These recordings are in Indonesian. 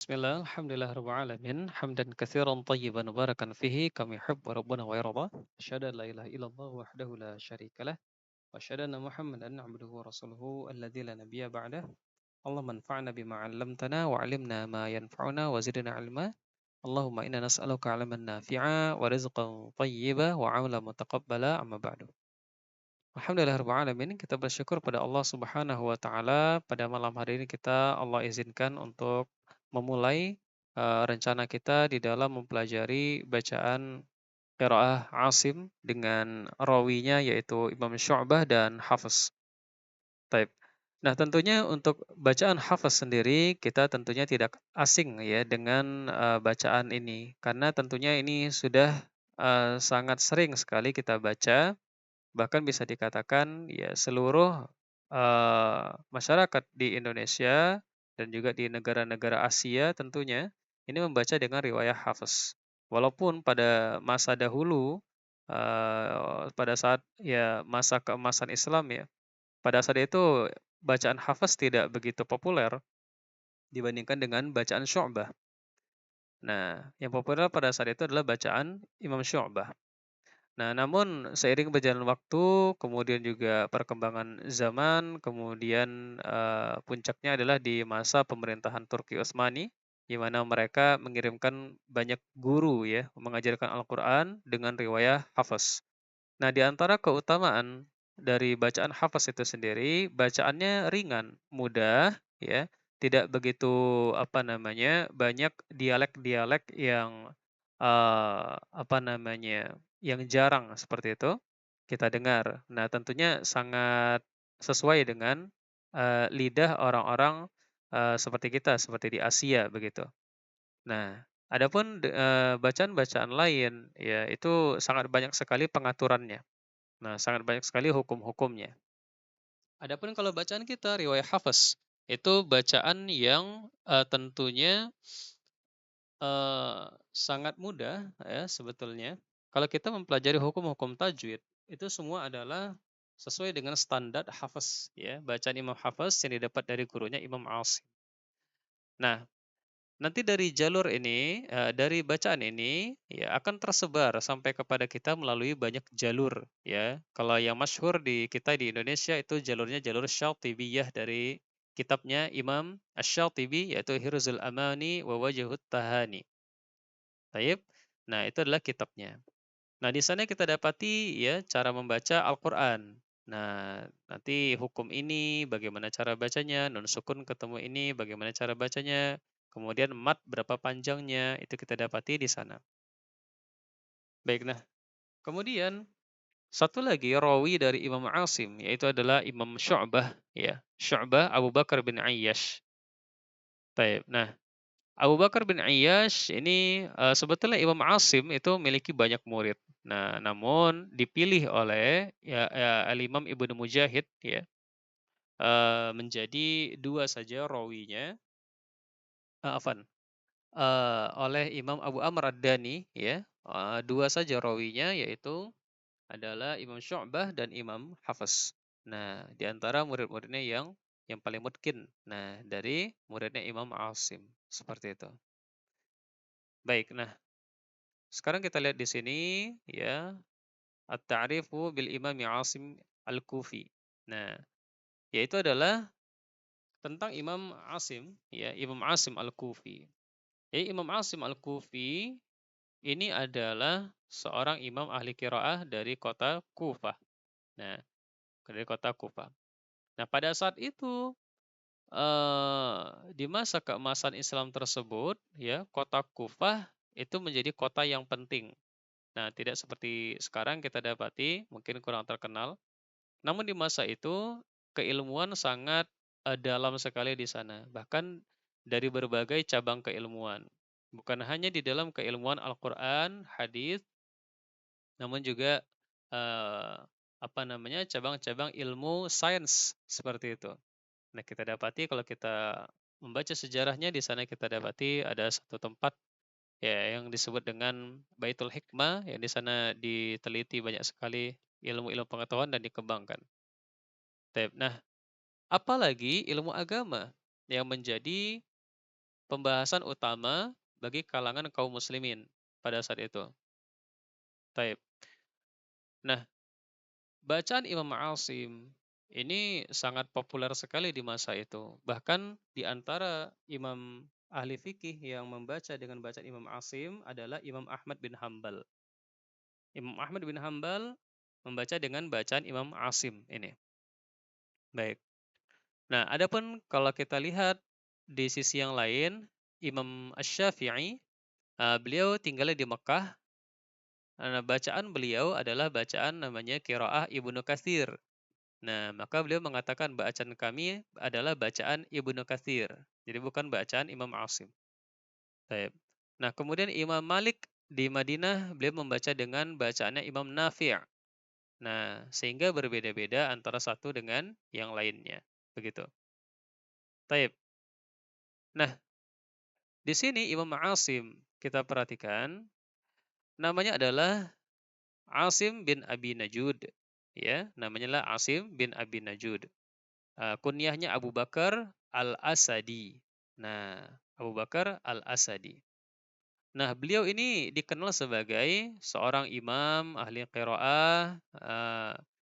Bismillah, alhamdulillah rabbil alamin, hamdan katsiran tayyiban mubarakan fihi kama yuhibbu rabbuna wa yarda. Asyhadu an la ilaha illallah wahdahu la syarikalah wa asyhadu anna Muhammadan abduhu wa rasuluhu alladzi la nabiyya ba'dah. Allahumma anfa'na bima 'allamtana wa 'allimna ma yanfa'una wa zidna 'ilma. Allahumma inna nas'aluka 'ilman nafi'a wa rizqan thayyiba wa 'amalan mutaqabbala amma ba'du. Alhamdulillah rabbil alamin, kita bersyukur pada Allah Subhanahu wa taala pada malam hari ini Allah izinkan untuk memulai rencana kita di dalam mempelajari bacaan qiraah Asim dengan rawinya yaitu Imam Syu'bah dan Hafs. Taib. Nah, tentunya untuk bacaan Hafs sendiri kita tentunya tidak asing ya dengan bacaan ini karena tentunya ini sudah sangat sering sekali kita baca. Bahkan bisa dikatakan ya seluruh masyarakat di Indonesia dan juga di negara-negara Asia tentunya ini membaca dengan riwayat Hafs. Walaupun pada masa dahulu pada saat ya masa keemasan Islam ya, pada saat itu bacaan Hafs tidak begitu populer dibandingkan dengan bacaan Syu'bah. Nah, yang populer pada saat itu adalah bacaan Imam Syu'bah. Nah, namun seiring berjalan waktu, kemudian juga perkembangan zaman, kemudian puncaknya adalah di masa pemerintahan Turki Utsmani, di mana mereka mengirimkan banyak guru ya, mengajarkan Al-Quran dengan riwayah Hafs. Nah, di antara keutamaan dari bacaan Hafs itu sendiri, bacaannya ringan, mudah, ya, tidak begitu banyak dialek-dialek yang yang jarang seperti itu kita dengar. Nah, tentunya sangat sesuai dengan lidah orang-orang seperti kita, seperti di Asia begitu. Nah, adapun bacaan-bacaan lain, ya itu sangat banyak sekali pengaturannya. Nah, sangat banyak sekali hukum-hukumnya. Adapun kalau bacaan kita riwayat Hafs, itu bacaan yang tentunya sangat mudah ya sebetulnya. Kalau kita mempelajari hukum-hukum tajwid, itu semua adalah sesuai dengan standar Hafs ya, bacaan Imam Hafs yang didapat dari gurunya Imam Asim. Nah, nanti dari jalur ini, dari bacaan ini, ya akan tersebar sampai kepada kita melalui banyak jalur, ya. Kalau yang masyhur di kita di Indonesia itu jalurnya jalur Syatibiyah dari kitabnya Imam Asy-Syatibi yaitu Hirzul Amani wa Wajhut Tahani. Taib. Nah, itu adalah kitabnya. Nah, di sana kita dapati ya cara membaca Al-Qur'an. Nah, nanti hukum ini bagaimana cara bacanya, nun sukun ketemu ini bagaimana cara bacanya, kemudian mat berapa panjangnya, itu kita dapati di sana. Baik, nah kemudian satu lagi rawi dari Imam Asim yaitu adalah Imam Syu'bah ya. Syu'bah Abu Bakar bin Ayyash. Baik. Nah, Abu Bakar bin Ayyash ini, sebetulnya Imam Asim itu memiliki banyak murid. Nah, namun dipilih oleh Al-Imam Ibnu Mujahid ya, menjadi 2 saja rawinya, afwan, oleh Imam Abu Amr Ad-Dani ya, 2 saja rawinya yaitu adalah Imam Syu'bah dan Imam Hafs. Nah, di antara murid-muridnya yang paling mutqin. Nah, dari muridnya Imam Asim, seperti itu. Baik, nah sekarang kita lihat di sini ya, at-ta'rifu bil Imam Asim Al-Kufi. Nah, yaitu adalah tentang Imam Asim ya, Imam Asim Al-Kufi. Jadi Imam Asim Al-Kufi ini adalah seorang imam ahli qiraah dari kota Kufah. Nah, dari kota Kufah. Nah, pada saat itu di masa keemasan Islam tersebut ya, kota Kufah itu menjadi kota yang penting. Nah, tidak seperti sekarang kita dapati, mungkin kurang terkenal. Namun di masa itu, keilmuan sangat dalam sekali di sana. Bahkan dari berbagai cabang keilmuan. Bukan hanya di dalam keilmuan Al-Quran, hadis, namun juga eh, cabang-cabang ilmu sains seperti itu. Nah, kita dapati kalau kita membaca sejarahnya di sana kita dapati ada satu tempat ya, yang disebut dengan Baitul Hikmah, yang di sana diteliti banyak sekali ilmu-ilmu pengetahuan dan dikembangkan. Nah, apalagi ilmu agama yang menjadi pembahasan utama bagi kalangan kaum muslimin pada saat itu. Taib. Nah, bacaan Imam Asim ini sangat populer sekali di masa itu. Bahkan di antara imam ahli fikih yang membaca dengan bacaan Imam Asim adalah Imam Ahmad bin Hambal. Imam Ahmad bin Hambal membaca dengan bacaan Imam Asim ini. Baik. Nah, adapun kalau kita lihat di sisi yang lain, Imam Asy-Syafi'i, beliau tinggalnya di Mekah. Bacaan beliau adalah bacaan namanya qiraah Ibnu Katsir. Nah, maka beliau mengatakan bacaan kami adalah bacaan Ibnu Katsir. Jadi bukan bacaan Imam Asim. Baik. Nah, kemudian Imam Malik di Madinah beliau membaca dengan bacaannya Imam Nafi'. Nah, sehingga berbeda-beda antara satu dengan yang lainnya. Begitu. Taib. Nah, di sini Imam Asim kita perhatikan namanya adalah Asim bin Abi Najud. Ya, namanya lah Asim bin Abi Najud. Kunyahnya Abu Bakar Al-Asadi. Nah, Abu Bakar Al-Asadi. Nah, beliau ini dikenal sebagai seorang imam ahli qiraah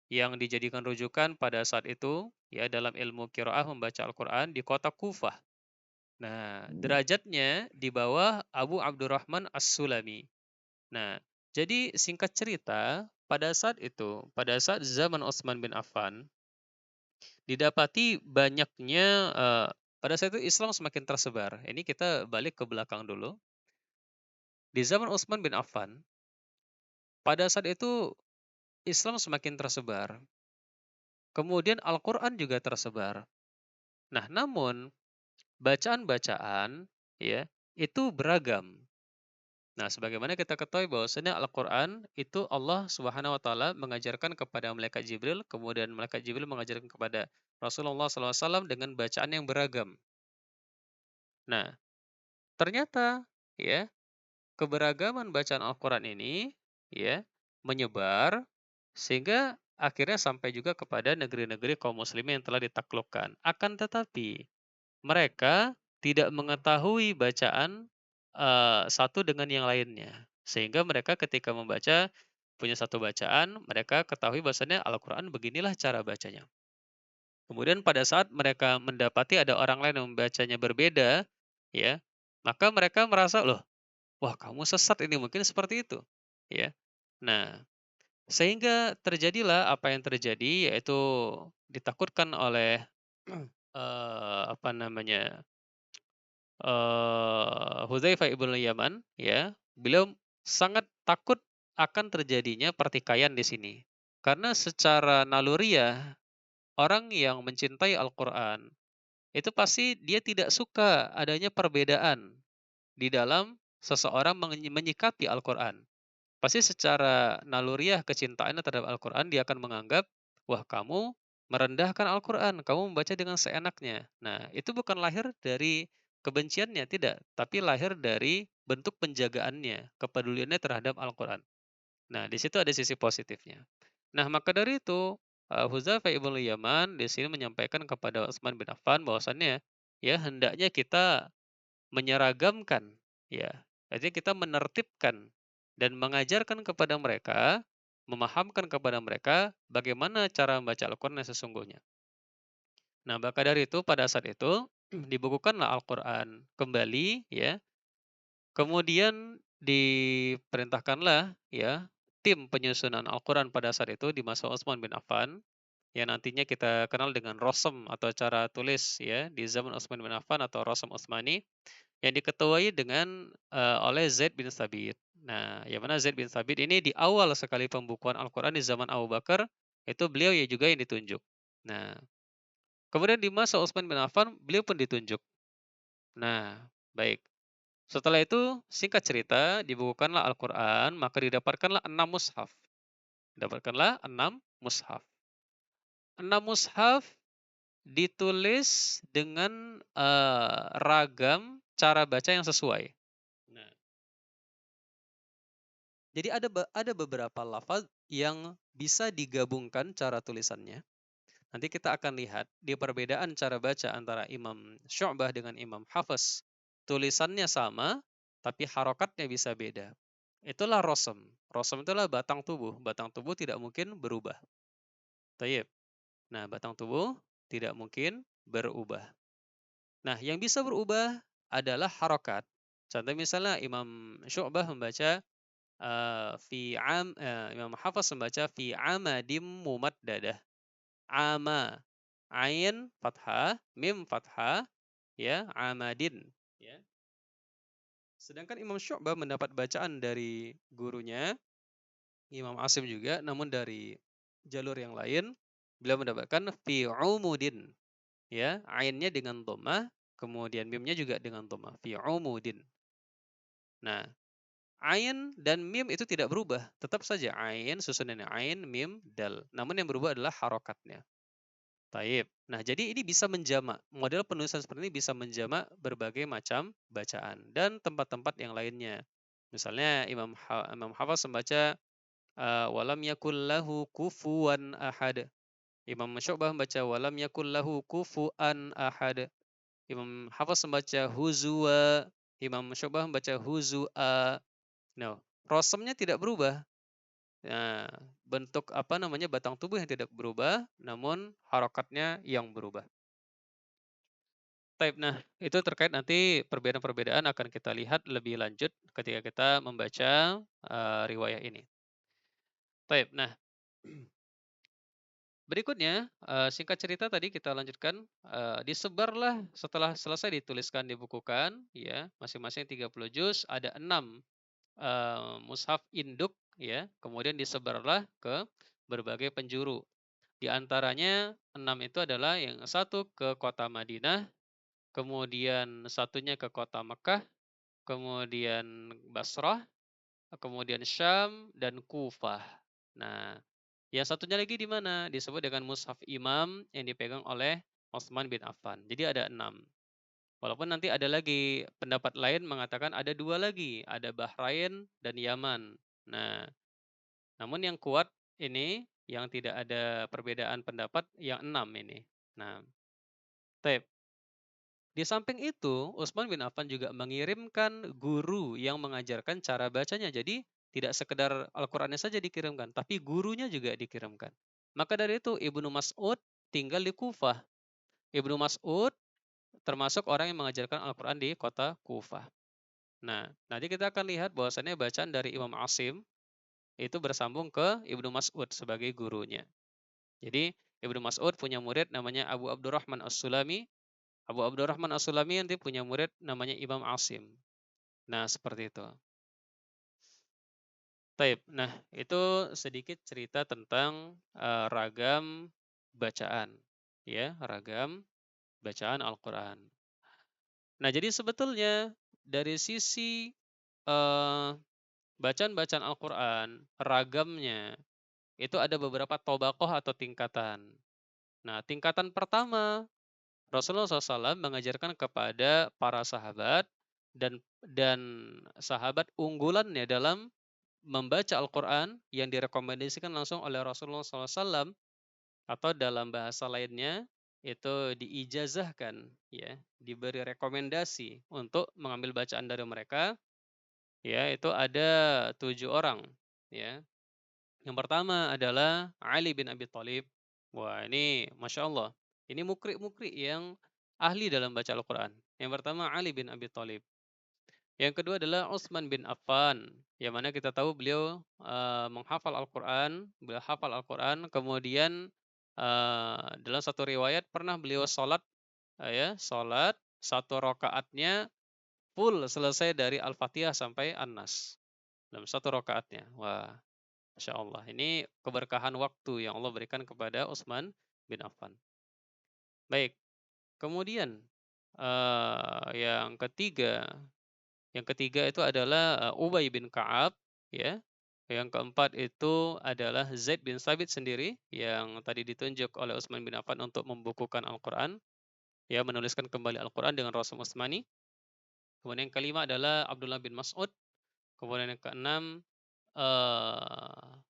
yang dijadikan rujukan pada saat itu ya dalam ilmu qiraah membaca Al-Qur'an di kota Kufah. Nah, derajatnya di bawah Abu Abdurrahman As-Sulami. Nah, jadi singkat cerita, pada saat itu, pada saat zaman Utsman bin Affan, didapati banyaknya pada saat itu Islam semakin tersebar. Ini kita balik ke belakang dulu. Di zaman Utsman bin Affan, pada saat itu Islam semakin tersebar. Kemudian Al-Qur'an juga tersebar. Nah, namun bacaan-bacaan ya, itu beragam. Nah, sebagaimana kita ketahui bahwasanya Al-Qur'an itu Allah Subhanahu wa taala mengajarkan kepada malaikat Jibril, kemudian malaikat Jibril mengajarkan kepada Rasulullah SAW dengan bacaan yang beragam. Nah, ternyata ya, keberagaman bacaan Al-Qur'an ini ya menyebar sehingga akhirnya sampai juga kepada negeri-negeri kaum muslimin yang telah ditaklukkan. Akan tetapi mereka tidak mengetahui bacaan satu dengan yang lainnya. Sehingga mereka ketika membaca punya satu bacaan, mereka ketahui bahwasanya Al-Qur'an beginilah cara bacanya. Kemudian pada saat mereka mendapati ada orang lain yang membacanya berbeda, ya, maka mereka merasa, "Loh, wah kamu sesat ini," mungkin seperti itu, ya. Nah, sehingga terjadilah apa yang terjadi, yaitu ditakutkan oleh, apa namanya, Hudzaifah ibnu Yaman, ya, beliau sangat takut akan terjadinya pertikaian di sini. Karena secara naluriah, orang yang mencintai Al-Qur'an, itu pasti dia tidak suka adanya perbedaan di dalam seseorang menyikapi Al-Qur'an. Pasti secara naluriah kecintaannya terhadap Al-Qur'an, dia akan menganggap, "Wah, kamu merendahkan Al-Qur'an, kamu membaca dengan seenaknya." Nah, itu bukan lahir dari kebenciannya, tidak, tapi lahir dari bentuk penjagaannya, kepeduliannya terhadap Al-Qur'an. Nah, di situ ada sisi positifnya. Nah, maka dari itu, Hudzaifah ibnu Yaman di sini menyampaikan kepada Utsman bin Affan bahwasannya, ya hendaknya kita menyeragamkan, ya. Artinya kita menertibkan dan mengajarkan kepada mereka, memahamkan kepada mereka bagaimana cara membaca Al-Qur'an yang sesungguhnya. Nah, maka dari itu pada saat itu dibukukanlah Al-Qur'an kembali ya. Kemudian diperintahkanlah ya tim penyusunan Al-Qur'an pada saat itu di masa Utsman bin Affan yang nantinya kita kenal dengan Rasm atau cara tulis ya di zaman Utsman bin Affan atau Rasm Utsmani yang diketuai dengan, oleh Zaid bin Thabit. Nah, yang mana Zaid bin Thabit ini di awal sekali pembukuan Al-Qur'an di zaman Abu Bakar, itu beliau ya juga yang ditunjuk. Nah, kemudian di masa Utsman bin Affan, beliau pun ditunjuk. Nah, baik. Setelah itu, singkat cerita, dibukukanlah Al-Qur'an, maka didapatkanlah 6 mushaf. Didapatkanlah 6 mushaf. 6 mushaf ditulis dengan, ragam cara baca yang sesuai. Nah, jadi ada beberapa lafaz yang bisa digabungkan cara tulisannya. Nanti kita akan lihat di perbedaan cara baca antara Imam Syu'bah dengan Imam Hafs. tulisannya sama, tapi harokatnya bisa beda. Itulah rosem. Rosem itulah batang tubuh. Batang tubuh tidak mungkin berubah. Tayyib. Nah, batang tubuh tidak mungkin berubah. Nah, yang bisa berubah adalah harokat. Contoh misalnya Imam Syu'bah membaca Imam Hafs membaca fi amadim mumaddadah. Ama, ain fathah, mim fathah, ya, amadin, ya. Sedangkan Imam Syu'bah mendapat bacaan dari gurunya Imam Asim juga, namun dari jalur yang lain beliau mendapatkan fi umudin, ya, ainnya dengan dhammah, kemudian mimnya juga dengan dhammah, fi umudin. Nah, ain dan mim itu tidak berubah, tetap saja ain susunannya ain, mim, dal. Namun yang berubah adalah harokatnya. Taib. Nah, jadi ini bisa menjamak. Model penulisan seperti ini bisa menjamak berbagai macam bacaan dan tempat-tempat yang lainnya. Misalnya Imam Hafs membaca walam yakul lahu kufuwan ahad. Imam Syu'bah membaca walam yakul lahu kufuan ahad. Imam Hafs membaca huzwa. Imam Syu'bah membaca huzua. No, rosemnya tidak berubah. Nah, bentuk apa namanya batang tubuh yang tidak berubah, namun harokatnya yang berubah. Taib. Nah, itu terkait nanti perbedaan-perbedaan akan kita lihat lebih lanjut ketika kita membaca riwayat ini. Taib. Nah, berikutnya singkat cerita tadi kita lanjutkan, disebarlah setelah selesai dituliskan, dibukukan, ya, masing-masing 30 juz, ada 6 mushaf induk, ya, kemudian disebarlah ke berbagai penjuru. Di antaranya 6 itu adalah yang satu ke kota Madinah, kemudian satunya ke kota Mekah, kemudian Basrah, kemudian Syam, dan Kufah. Nah, yang satunya lagi di mana? Disebut dengan Mushaf Imam yang dipegang oleh Utsman bin Affan. Jadi ada 6. Walaupun nanti ada lagi pendapat lain mengatakan ada 2 lagi, ada Bahrain dan Yaman. Nah, namun yang kuat ini, yang tidak ada perbedaan pendapat, yang 6 ini. Nah, taib. Di samping itu, Utsman bin Affan juga mengirimkan guru yang mengajarkan cara bacanya. Jadi, tidak sekedar Al-Qur'annya saja dikirimkan, tapi gurunya juga dikirimkan. Maka dari itu, Ibnu Mas'ud tinggal di Kufah. Ibnu Mas'ud termasuk orang yang mengajarkan Al-Qur'an di kota Kufah. Nah, nanti kita akan lihat bahwasannya bacaan dari Imam Asim itu bersambung ke Ibnu Mas'ud sebagai gurunya. Jadi, Ibnu Mas'ud punya murid namanya Abu Abdurrahman As-Sulami. Abu Abdurrahman As-Sulami nanti punya murid namanya Imam Asim. Nah, seperti itu. Taib. Nah, itu sedikit cerita tentang ragam bacaan, ya, ragam bacaan Al-Qur'an. Nah, jadi sebetulnya dari sisi bacaan-bacaan Al-Qur'an, ragamnya itu ada beberapa tobakoh atau tingkatan. Nah, tingkatan pertama Rasulullah SAW mengajarkan kepada para sahabat dan sahabat unggulannya dalam membaca Al-Quran yang direkomendasikan langsung oleh Rasulullah SAW, atau dalam bahasa lainnya itu diijazahkan, ya, diberi rekomendasi untuk mengambil bacaan dari mereka, ya, itu ada 7 orang, ya. Yang pertama adalah Ali bin Abi Thalib. Wah, ini Masya Allah. Ini mukri-mukri yang ahli dalam baca Al-Quran. Yang pertama Ali bin Abi Thalib. Yang kedua adalah Utsman bin Affan. Yang mana kita tahu beliau menghafal Al-Quran. Beliau hafal Al-Quran. Kemudian dalam satu riwayat pernah beliau sholat, ya, sholat satu rakaatnya full selesai dari Al-Fatihah sampai An-Nas. Dalam satu rakaatnya. Wah, Masya Allah, ini keberkahan waktu yang Allah berikan kepada Utsman bin Affan. Baik, kemudian yang ketiga itu adalah Ubay bin Ka'ab, ya. Yang keempat itu adalah Zaid bin Sabit sendiri yang tadi ditunjuk oleh Utsman bin Affan untuk membukukan Al-Quran, ya, menuliskan kembali Al-Quran dengan Rasul Utsmani. Kemudian yang kelima adalah Abdullah bin Mas'ud. Kemudian yang keenam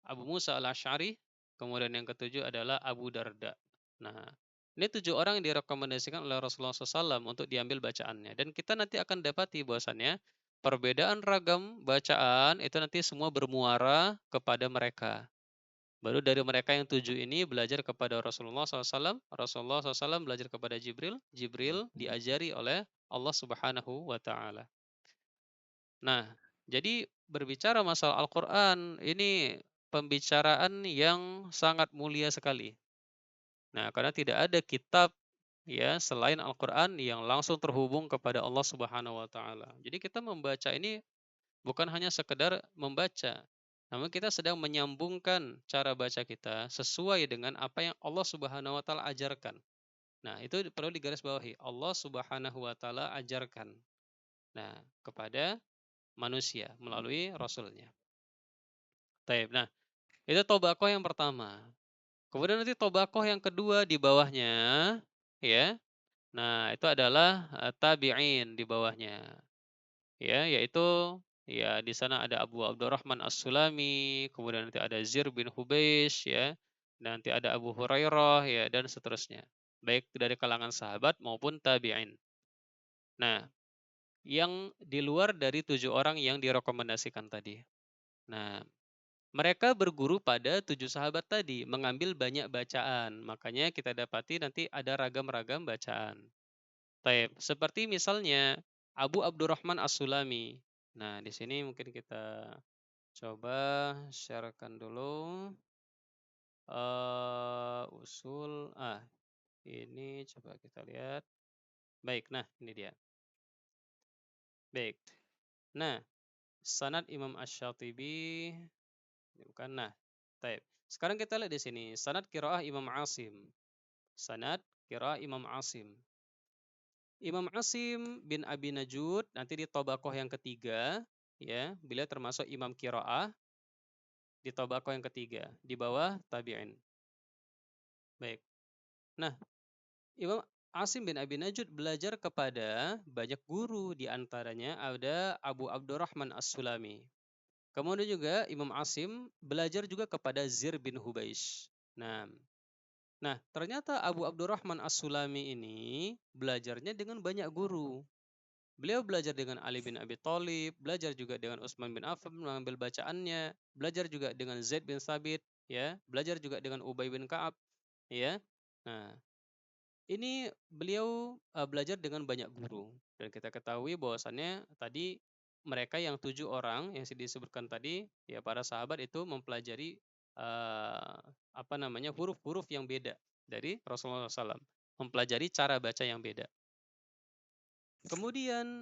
Abu Musa al-Asy'ari, kemudian yang ketujuh adalah Abu Darda. Nah, Ini 7 orang yang direkomendasikan oleh Rasulullah SAW untuk diambil bacaannya. Dan kita nanti akan dapati bahwasannya perbedaan ragam bacaan itu nanti semua bermuara kepada mereka. Baru dari mereka yang 7 ini belajar kepada Rasulullah SAW, Rasulullah SAW belajar kepada Jibril, Jibril diajari oleh Allah Subhanahu wa Ta'ala. Nah, jadi berbicara masalah Al-Quran, ini pembicaraan yang sangat mulia sekali. Nah, karena tidak ada kitab ya selain Al-Quran yang langsung terhubung kepada Allah Subhanahu wa Ta'ala. Jadi kita membaca ini bukan hanya sekedar membaca, namun kita sedang menyambungkan cara baca kita sesuai dengan apa yang Allah Subhanahu wa Ta'ala ajarkan. Nah, itu perlu digarisbawahi. Allah Subhanahu wa Ta'ala ajarkan. Nah, kepada manusia melalui Rasulnya. Taib. Nah, itu tobakoh yang pertama. Kemudian nanti tobakoh yang kedua di bawahnya, ya. Nah, itu adalah tabi'in di bawahnya. Ya, yaitu ya di sana ada Abu Abdurrahman As-Sulami, kemudian nanti ada Zir bin Hubeish ya, nanti ada Abu Hurairah ya dan seterusnya. Baik dari kalangan sahabat maupun tabi'in. Nah, yang di luar dari 7 orang yang direkomendasikan tadi. Nah, mereka berguru pada 7 sahabat tadi, mengambil banyak bacaan. Makanya kita dapati nanti ada ragam-ragam bacaan. Taib. Seperti misalnya Abu Abdurrahman As-Sulami. Nah, di sini mungkin kita coba sharekan dulu usul. Ini coba kita lihat. Baik, nah ini dia. Baik. Nah, sanad Imam Asy-Syatibi bukan. Nah, taib. Sekarang kita lihat di sini sanad qiraah Imam Asim. Sanad qiraah Imam Asim. Imam Asim bin Abi Najud nanti di Tobakoh yang ketiga, ya, beliau termasuk Imam Qiraah di Tobakoh yang ketiga, di bawah tabi'in. Baik. Nah, Imam Asim bin Abi Najud belajar kepada banyak guru, di antaranya ada Abu Abdurrahman As-Sulami. Kemudian juga Imam Asim belajar juga kepada Zir bin Hubeish. Nah, ternyata Abu Abdurrahman As-Sulami ini belajarnya dengan banyak guru. Beliau belajar dengan Ali bin Abi Thalib, belajar juga dengan Utsman bin Affan mengambil bacaannya, belajar juga dengan Zaid bin Sabit, ya, belajar juga dengan Ubay bin Ka'ab, ya. Nah, ini beliau belajar dengan banyak guru dan kita ketahui bahwasannya tadi mereka yang 7 orang yang disebutkan tadi, ya para sahabat itu mempelajari apa namanya huruf-huruf yang beda dari Rasulullah SAW, mempelajari cara baca yang beda. Kemudian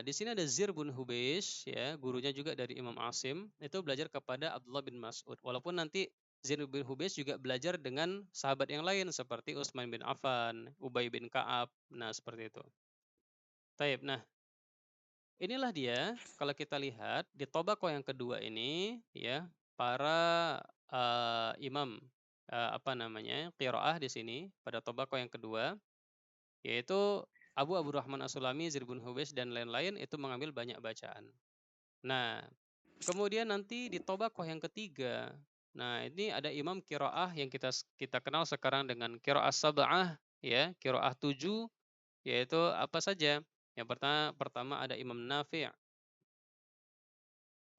di sini ada Zir bin Hubeish ya, gurunya juga dari Imam Asim, itu belajar kepada Abdullah bin Mas'ud. Walaupun nanti Zir bin Hubeish juga belajar dengan sahabat yang lain seperti Utsman bin Affan, Ubay bin Ka'ab. Nah, seperti itu. Taib. Nah, inilah dia kalau kita lihat di Tobaqo yang kedua ini ya, para imam apa namanya? Qiraah di sini pada Tobaqo yang kedua yaitu Abu Abdurrahman As-Sulami, Zir bin Hubeish dan lain-lain itu mengambil banyak bacaan. Nah, kemudian nanti di Tobakoh yang ketiga, nah ini ada imam qiraah yang kita kenal sekarang dengan qiraah sab'ah ya, qiraah 7 yaitu apa saja? Yang pertama ada Imam Nafi'.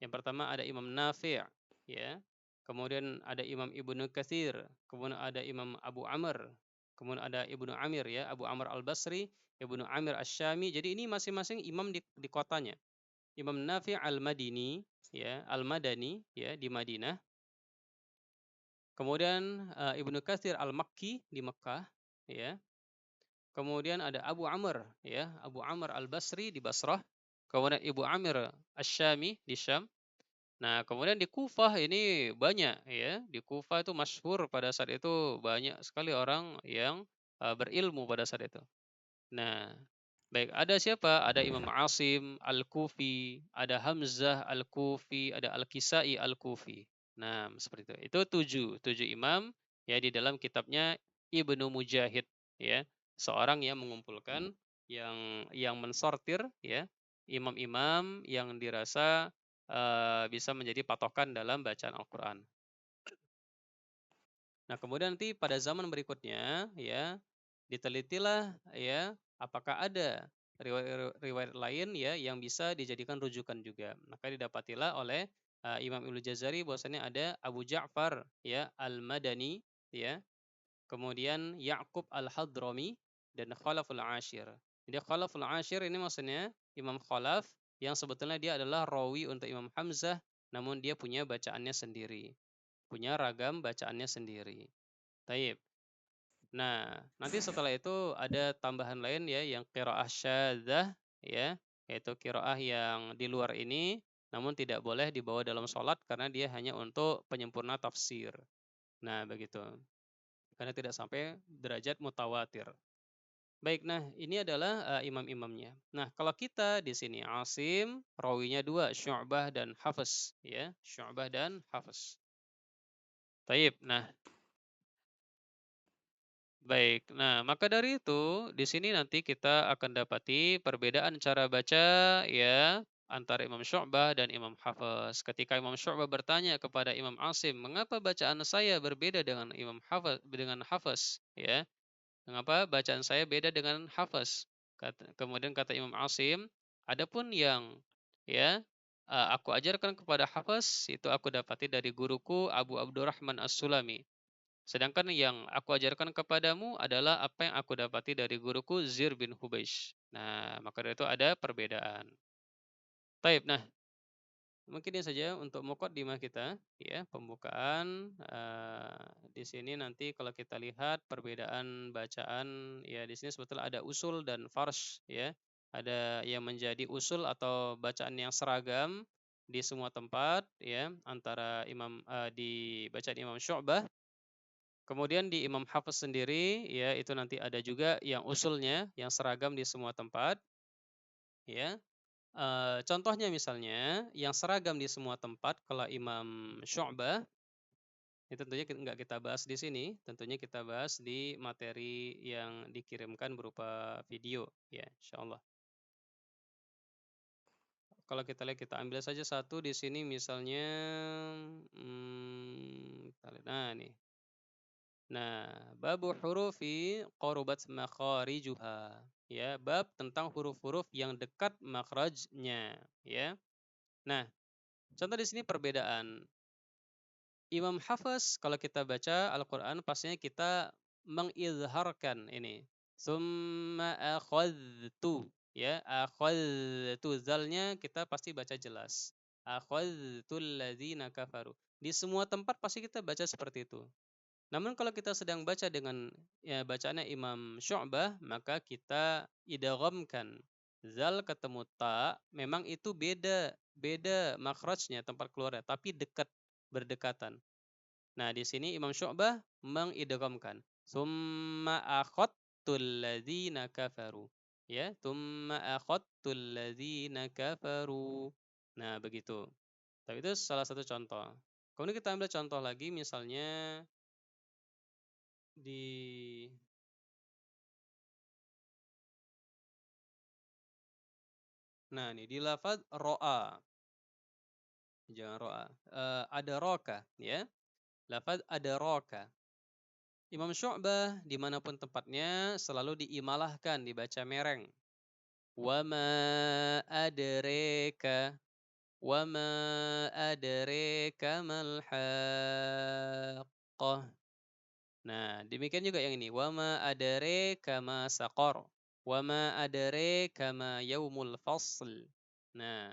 Yang pertama ada Imam Nafi' ya. Kemudian ada Imam Ibnu Katsir, kemudian ada Imam Abu Amr, kemudian ada Ibnu Amir ya, Abu Amr Al-Basri, Ibnu Amir Asy-Syami. Jadi ini masing-masing imam di kotanya. Imam Nafi' Al-Madini ya, Al-Madani ya di Madinah. Kemudian Ibnu Katsir Al-Makki di Mekkah ya. Kemudian ada Abu Amr ya, Abu Amr Al-Basri di Basrah. Kemudian Ibu Amir Asy-Syami di Syam. Nah, kemudian di Kufah ini banyak ya. Di Kufah itu masyhur pada saat itu banyak sekali orang yang berilmu pada saat itu. Nah, baik ada siapa? Ada Imam Asim Al-Kufi, ada Hamzah Al-Kufi, ada Al-Kisai Al-Kufi. Nah, seperti itu. Itu tujuh imam ya di dalam kitabnya Ibnu Mujahid ya. Seorang yang mengumpulkan yang mensortir ya imam-imam yang dirasa bisa menjadi patokan dalam bacaan Al-Qur'an. Nah, kemudian nanti pada zaman berikutnya ya, ditelitilah ya, apakah ada riwayat lain ya yang bisa dijadikan rujukan juga. Maka didapatilah oleh Imam Ibnu Jazari bahwasanya ada Abu Ja'far ya Al-Madani ya, kemudian Ya'qub Al-Hadrami dan Khalaful Ashir. Jadi Khalaful Ashir ini maksudnya Imam Khalaf yang sebetulnya dia adalah rawi untuk Imam Hamzah, namun dia punya bacaannya sendiri, punya ragam bacaannya sendiri. Taib. Nah, nanti setelah itu ada tambahan lain ya yang qiraah syadzah ya, yaitu qiraah yang di luar ini namun tidak boleh dibawa dalam sholat karena dia hanya untuk penyempurna tafsir. Nah, begitu. Karena tidak sampai derajat mutawatir. Baik, nah ini adalah imam-imamnya. Nah, kalau kita di sini Asim, rawinya dua, Syu'bah dan Hafiz ya, Syu'bah dan Hafiz. Taib. Nah, baik. Nah, maka dari itu di sini nanti kita akan dapati perbedaan cara baca ya antara Imam Syu'bah dan Imam Hafiz. Ketika Imam Syu'bah bertanya kepada Imam Asim, "Mengapa bacaan saya berbeda dengan Hafiz?" Ya. "Mengapa bacaan saya beda dengan Hafiz?" Kemudian kata Imam Asim, "Adapun yang ya aku ajarkan kepada Hafiz itu aku dapati dari guruku Abu Abdurrahman As-Sulami. Sedangkan yang aku ajarkan kepadamu adalah apa yang aku dapati dari guruku Zir bin Hubeish." Nah, maka dari itu ada perbedaan. Taib. Nah, mungkin ini saja untuk muqaddimah kita, ya, pembukaan. Di sini nanti kalau kita lihat perbedaan bacaan, ya di sini sebetulnya ada usul dan farsh, ya. Ada yang menjadi usul atau bacaan yang seragam di semua tempat, ya, antara di bacaan Imam Syu'bah. Kemudian di Imam Hafiz sendiri, ya itu nanti ada juga yang usulnya, yang seragam di semua tempat, ya. Contohnya misalnya yang seragam di semua tempat kalau Imam Syu'bah, itu tentunya nggak kita bahas di sini, tentunya kita bahas di materi yang dikirimkan berupa video, ya insyaallah. Kalau kita lihat kita ambil saja satu di sini misalnya, kita lihat, nah nih. Nah, babu hurufi qarubat makharijuha. Ya, bab tentang huruf-huruf yang dekat makhrajnya, ya. Nah, contoh di sini perbedaan. Imam Hafiz kalau kita baca Al-Qur'an pastinya kita mengizharkan ini. Summa akhadtu, ya, akhadtu zalnya kita pasti baca jelas. Akhadtul ladzina kafaru. Di semua tempat pasti kita baca seperti itu. Namun kalau kita sedang baca dengan ya, bacaannya Imam Syu'bah, maka kita idghamkan zal ketemu ta, memang itu beda, beda makhrajnya, tempat keluarnya, tapi dekat, berdekatan. Nah, di sini Imam Syu'bah mengidghamkan summa akhadtul ladzina kafaru. Ya, summa akhadtul ladzina kafaru. Nah, begitu. Tapi itu salah satu contoh. Kemudian kita ambil contoh lagi misalnya di nah nih di lafaz ro'a, jangan ro'a, ada roka ya, lafaz ada roka. Imam Syu'bah dimanapun tempatnya selalu diimalahkan, dibaca mereng. Wama adreka, wama adreka mal haqqah. Nah, demikian juga yang ini. Wama adreka ma saqar. Wama adreka ma yaumul fasl. Nah,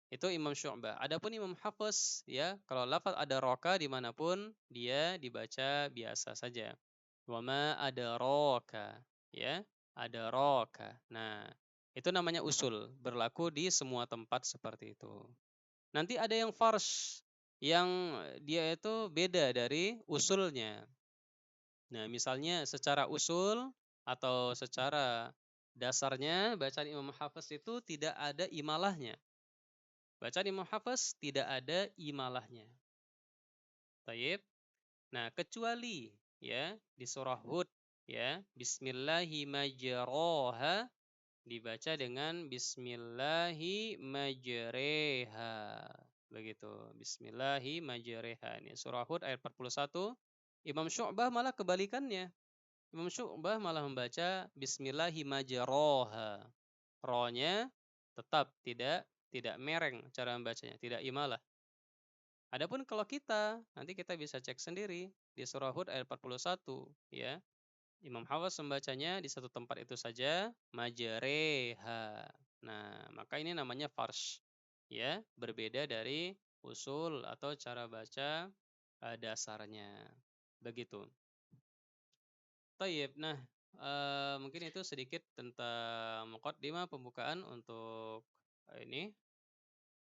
itu Imam Syu'bah. Adapun Imam Hafiz, ya, kalau lafaz ada roka dimanapun dia dibaca biasa saja. Wama ada roka, ya, ada roka. Nah, itu namanya usul, berlaku di semua tempat seperti itu. Nanti ada yang farsh, yang dia itu beda dari usulnya. Nah, misalnya secara usul atau secara dasarnya bacaan Imam Hafiz itu tidak ada imalahnya. Bacaan Imam Hafiz tidak ada imalahnya. Taib. Nah, kecuali ya di surah Hud ya, Bismillahimajroha dibaca dengan Bismillahimajreha. Begitu. Bismillahimajreha. Ini surah Hud ayat 41. Imam Syu'bah malah kebalikannya. Imam Syu'bah malah membaca bismillahi majroha. Ro-nya tetap tidak mereng cara membacanya, tidak imalah. Adapun kalau kita, nanti kita bisa cek sendiri di surah Hud ayat 41, ya. Imam Hafs membacanya di satu tempat itu saja, majreha. Nah, maka ini namanya farsh, ya, berbeda dari usul atau cara baca dasarnya. Begitu. Tayyib. Nah, mungkin itu sedikit tentang muqaddimah pembukaan untuk ini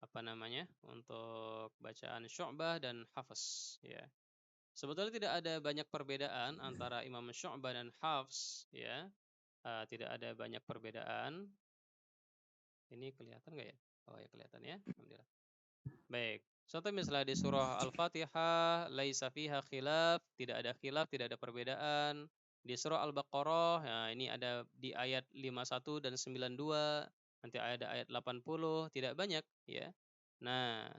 apa namanya? Untuk bacaan Syu'bah dan Hafs, ya. Sebetulnya tidak ada banyak perbedaan antara Imam Syu'bah dan Hafs, ya. Tidak ada banyak perbedaan. Ini kelihatan nggak ya? Oh ya kelihatan ya. Alhamdulillah. Baik. Contoh misalnya di surah Al-Fatihah, laisa fiha khilaf, tidak ada khilaf, tidak ada perbedaan. Di surah Al-Baqarah, nah ini ada di ayat 51 dan 92, nanti ada ayat 80, tidak banyak ya. Nah,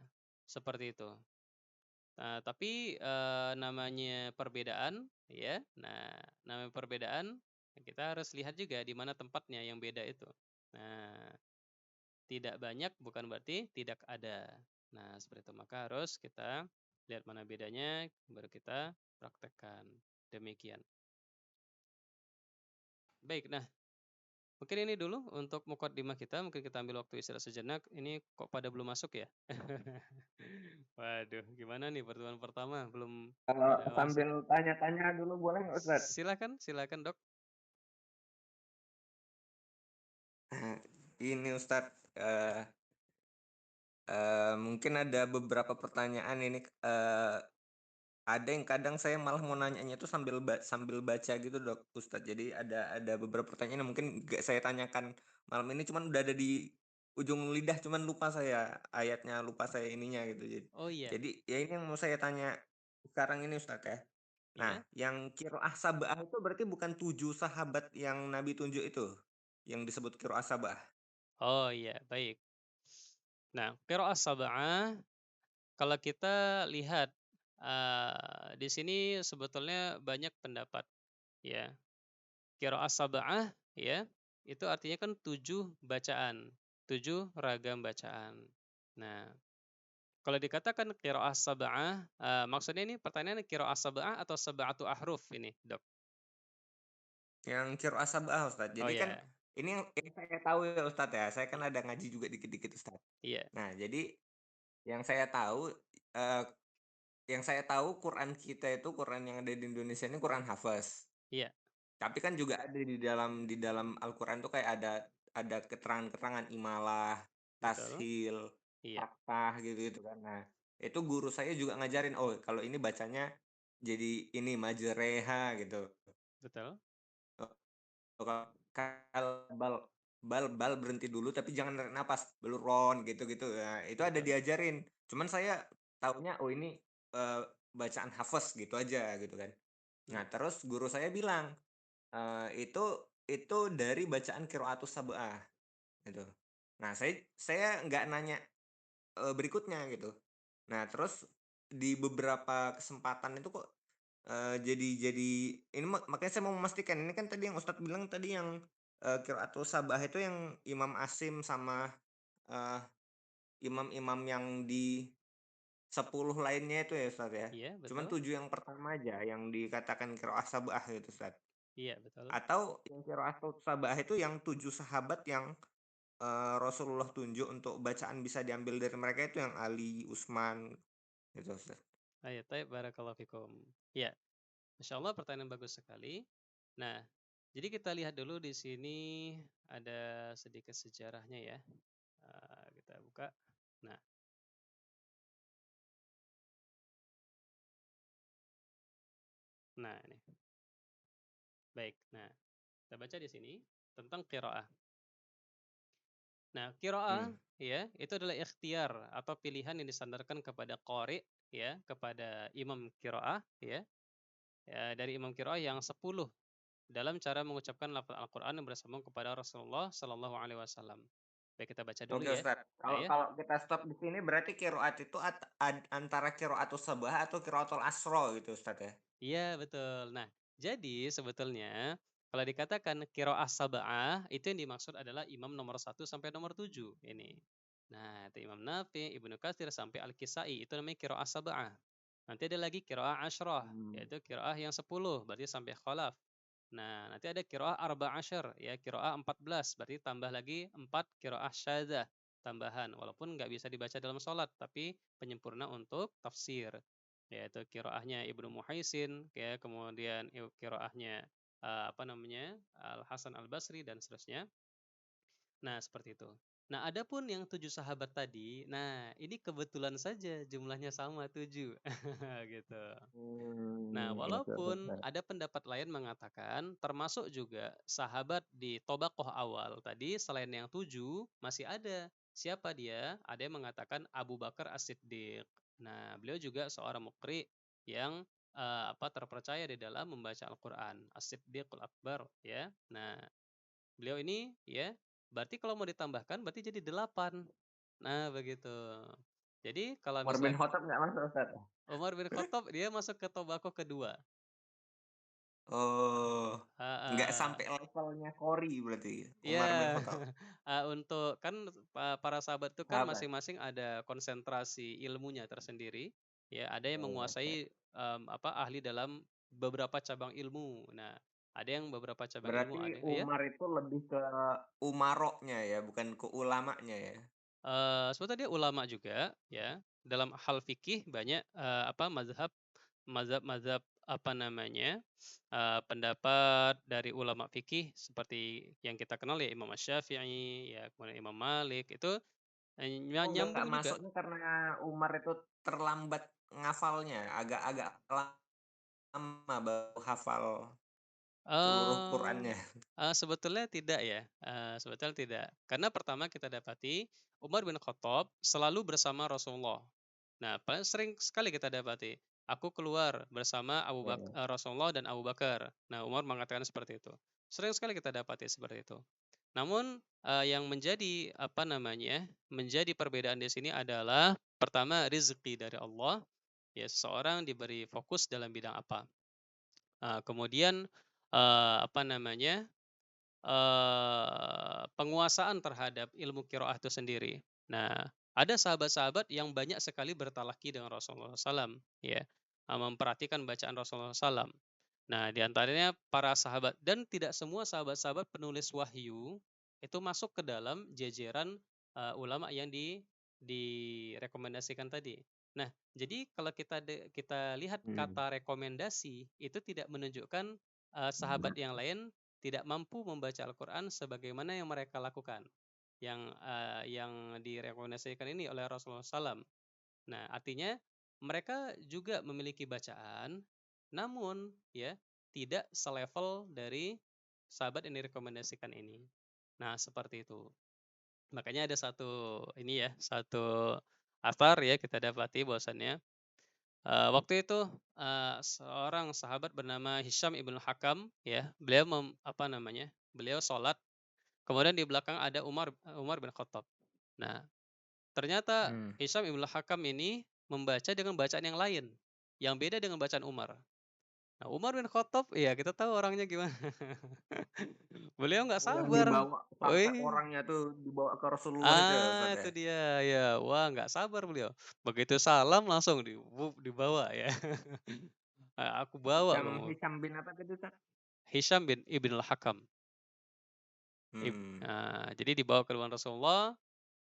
seperti itu. Nah, tapi namanya perbedaan ya. Nah, namanya perbedaan kita harus lihat juga di mana tempatnya yang beda itu. Nah, tidak banyak bukan berarti tidak ada. Nah, seperti itu. Maka harus kita lihat mana bedanya, baru kita praktekkan. Demikian. Baik, nah mungkin ini dulu untuk mukaddimah kita. Mungkin kita ambil waktu istirahat sejenak. Ini kok pada belum masuk ya? Waduh, gimana nih pertemuan pertama belum Kalau pada masuk? sambil tanya-tanya dulu boleh nggak Ustaz? Silakan, silakan Dok. Nah, ini Ustaz, mungkin ada beberapa pertanyaan ini, ada yang kadang saya malah mau nanyanya itu sambil baca gitu Dok, Ustaz. Jadi ada beberapa pertanyaan yang mungkin nggak saya tanyakan malam ini, cuman udah ada di ujung lidah, cuman lupa saya ayatnya, lupa saya ininya gitu. Oh iya, Jadi ya ini yang mau saya tanya sekarang ini Ustaz ya. Nah, ya. yang qiraah sab'ah itu berarti bukan 7 sahabat yang Nabi tunjuk itu, yang disebut qiraah sab'ah? Oh iya, baik. Nah, qiraah sab'ah kalau kita lihat di sini sebetulnya banyak pendapat ya. Qiraah sab'ah ya, itu artinya kan 7 bacaan, 7 ragam bacaan. Nah, kalau dikatakan qiraah sab'ah, maksudnya ini pertanyaannya qiraah sab'ah atau sab'atu ahruf ini, Dok? Yang qiraah sab'ah, Ustaz. Oh Jadi kan ya, ini yang saya tahu ya, Ustaz ya, saya kan i ada ngaji juga dikit-dikit, Ustaz. iya, Nah, jadi yang saya tahu, eee, yang saya tahu Quran kita itu, Quran yang ada di Indonesia ini Quran hafaz. iya, Tapi kan juga ada di dalam Al-Quran tuh kayak ada keterangan-keterangan imalah, betul, tashil, iya, fathah gitu-gitu kan. Nah, itu guru saya juga ngajarin, "Oh, kalau ini bacanya jadi ini majreha," gitu. betul, Kalau bal berhenti dulu tapi jangan narik napas, beluron gitu-gitu. Nah, itu ada betul, diajarin. Cuman saya taunya, oh ini, eee, bacaan hafaz gitu aja gitu kan. Nah, iya, terus guru saya bilang, itu dari bacaan qiraatus sab'ah gitu. Nah, saya nggak nanya, berikutnya gitu. Nah, terus di beberapa kesempatan itu kok, jadi ini makanya saya mau memastikan, ini kan tadi yang Ustadz bilang tadi yang, qiraatus sab'ah itu yang Imam Asim sama, eee, imam-imam yang di 10 lainnya itu ya, Ustadz, ya? iya, Cuman betul, 7 yang pertama aja yang dikatakan qiraah sab'ah gitu, Ustadz? iya, betul. Atau yang qiraatus sab'ah itu yang 7 sahabat yang, Rasulullah tunjuk untuk bacaan bisa diambil dari mereka itu yang Ali, Utsman gitu, Ustaz. Iya, taib, barakallahu fikum. Iya, masyaallah pertanyaan bagus sekali. Nah, jadi kita lihat dulu di sini ada sedikit sejarahnya ya. Kita buka. Nah, nah ini. Baik. Nah, kita baca di sini tentang qiraah. Nah, qiraah Hmm. ya, itu adalah ikhtiar atau pilihan yang disandarkan kepada qari ya, kepada imam qiraah ya. Ya, dari imam qiraah yang 10 dalam cara mengucapkan lafaz Al-Qur'an yang bersambung kepada Rasulullah Shallallahu alaihi wasallam. Baik, kita baca dulu Oke, ya. Ustaz. Kalau Ya. kalau kita stop di sini berarti qiraat itu antara qiraatus sabah atau qiraatul asro gitu, Ustaz, ya? Iya, betul. Nah, Jadi sebetulnya kalau dikatakan qiraah sab'ah itu yang dimaksud adalah imam nomor 1 sampai nomor 7 ini. Nah, itu Imam Nafi, Ibnu Katsir sampai Al-Kisai itu namanya qiraah sab'ah. Nanti ada lagi qiraah asyrah, yaitu qiraah yang 10 berarti sampai khalaf. Nah, nanti ada qiraah arba'asyar, ya qiraah 14 berarti tambah lagi 4 qiraah syadzah tambahan walaupun nggak bisa dibaca dalam sholat tapi penyempurna untuk tafsir, yaitu qiraahnya Ibnu Muhaisin, ya kemudian qiraahnya apa namanya Al Hasan Al Basri dan seterusnya. Nah, seperti itu. Nah, adapun yang 7 sahabat tadi, nah ini kebetulan saja jumlahnya sama 7 gitu. Nah, Oke, walaupun oke. ada pendapat lain mengatakan termasuk juga sahabat di Tobaqoh awal tadi selain yang 7 masih ada. Siapa dia? Ada yang mengatakan Abu Bakar As-Siddiq. Nah, beliau juga seorang mukri yang apa terpercaya di dalam membaca Al-Qur'an, As-Siddiqul Akbar ya. Nah, beliau ini ya berarti kalau mau ditambahkan berarti jadi 8. Nah, begitu. Jadi kalau Umar bin misalkan Khattab nggak masuk, Ustaz? Umar bin Khattab dia masuk ke Tobaqoh kedua. Oh, nggak Heeh. sampai levelnya Qori berarti, Iya, Umar bin Khattab. untuk kan para sahabat itu kan Sahabat. masing-masing ada konsentrasi ilmunya tersendiri, ya ada yang Oh, oke. menguasai, apa, ahli dalam beberapa cabang ilmu. Nah, ada yang beberapa cabang ilmu Berarti ada ya, Umar itu lebih ke umaroknya ya, bukan ke ulamanya ya? sebetulnya dia ulama juga ya, dalam hal fikih banyak, apa, mazhab-mazhab, apa namanya, pendapat dari ulama fikih seperti yang kita kenal ya Imam Asy-Syafi'i, ya kemudian Imam Malik, itu, Oh, nggak nyambung juga. masuknya karena Umar itu terlambat ngafalnya, agak-agak lama baru hafal seluruh Eee Qur'annya. sebetulnya tidak ya, sebetulnya tidak. Karena pertama kita dapati Umar bin Khattab selalu bersama Rasulullah. Nah, paling sering sekali kita dapati, "Aku keluar bersama Oke. Rasulullah dan Abu Bakar." Nah, Umar mengatakan seperti itu. Sering sekali kita dapati seperti itu. Namun, yang menjadi, apa namanya, menjadi perbedaan di sini adalah pertama rezeki dari Allah, ya seseorang diberi fokus dalam bidang apa. Kemudian, apa namanya, penguasaan terhadap ilmu qiraah itu sendiri. Nah, ada sahabat-sahabat yang banyak sekali bertalaki dengan Rasulullah SAW, ya, memperhatikan bacaan Rasulullah SAW. Nah, di antaranya para sahabat dan tidak semua sahabat-sahabat penulis wahyu itu masuk ke dalam jajaran ulama yang direkomendasikan tadi. Nah, jadi kalau kita lihat Hmm. kata rekomendasi itu tidak menunjukkan sahabat yang lain tidak mampu membaca Al-Quran sebagaimana yang mereka lakukan, yang direkomendasikan ini oleh Rasulullah SAW. Nah, artinya mereka juga memiliki bacaan, namun ya tidak selevel dari sahabat yang direkomendasikan ini. Nah, seperti itu. Makanya ada satu ini ya, satu athar ya kita dapati bahwasannya waktu itu seorang sahabat bernama Hisham ibn Hakam ya, beliau apa namanya? Beliau sholat, kemudian di belakang ada Umar bin Khattab. Nah, ternyata Hmm. Hisham ibn Hakam ini membaca dengan bacaan yang lain, yang beda dengan bacaan Umar. Nah, Umar bin Khattab, ya kita tahu orangnya gimana. Beliau nggak Oh, yang sabar. dibawa sampai Wih, orangnya tuh dibawa ke Rasulullah itu ya, Ustaz ya? itu dia ya. Wah, nggak sabar beliau. Begitu salam langsung dibawa ya. Aku bawa Hisham kamu. Hisham bin apa gitu, Ustaz? Hisham bin Ibn al-Hakam. Hmm. Jadi dibawa ke depan Rasulullah.